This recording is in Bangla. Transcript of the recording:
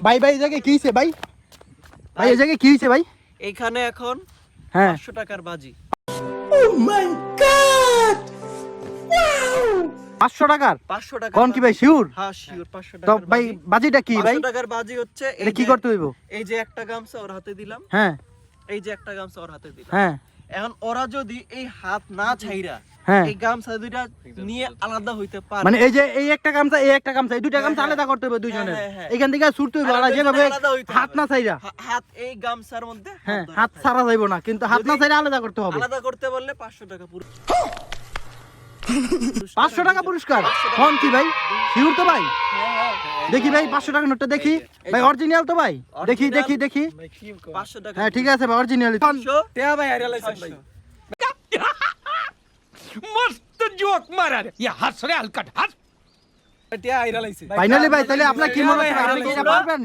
ভাই ভাই এই জায়গায় কি হইছে ভাই? ভাই এই জায়গায় কি হইছে ভাই? এইখানে এখন হ্যাঁ 500 টাকার বাজি। 500 টাকার 500 টাকা কোন কি ভাই শিওর? হ্যাঁ শিওর 500 তো টাকার ভাই বাজি। বাজিটা কি ভাই? 500 টাকার বাজি হচ্ছে এটা কি করতে হইব? এই যে একটা গামছা ওর হাতে দিলাম, হ্যাঁ এই যে একটা গামছা ওর হাতে দিলাম। হ্যাঁ এখন ওরা যদি এই হাত না ছাইরা হ্যাঁ। এই গামছা দুইটা নিয়ে আলাদা হইতে পারে, মানে এই যে এই একটা গামছা এই একটা গামছা এই দুইটা গামছা হ্যাঁ, আলাদা করতে হবে দুইজনের। হ্যাঁ, হ্যাঁ। এখান থেকে ছুটতে হইব আর আর যেভাবে আলাদা হইতে হাত হবে। না ছাইরা। হাত এই গামছার মধ্যে হ্যাঁ ধরা হাত থাকবে। ছাড়া যাইব না, কিন্তু হাত না যদি- ছাইরা আলাদা করতে হবে। আলাদা করতে বললে 500 টাকা পুরো 500 টাকা পুরস্কার কোন কি ভাই? শিওর তো ভাই? হ্যাঁ, দেখি ভাই 500 টাকা নোটটা দেখি ভাই, অরিজিনাল তো ভাই? দেখি Original। দেখি দেখি। 500 টাকা। হ্যাঁ ঠিক আছে ভাই অরিজিনাল। 500 টেয়া ভাই হারিয়ে লাইছেন ভাই। मस्त जोक मारा रे ये हंस रे हलकट हंस টেয়া হারিয়ে লাইছে। ফাইনালি ভাই তাহলে আপনার কি মনে হচ্ছে? ভাই, আপনি কি এটা তোমরা- পারবেন?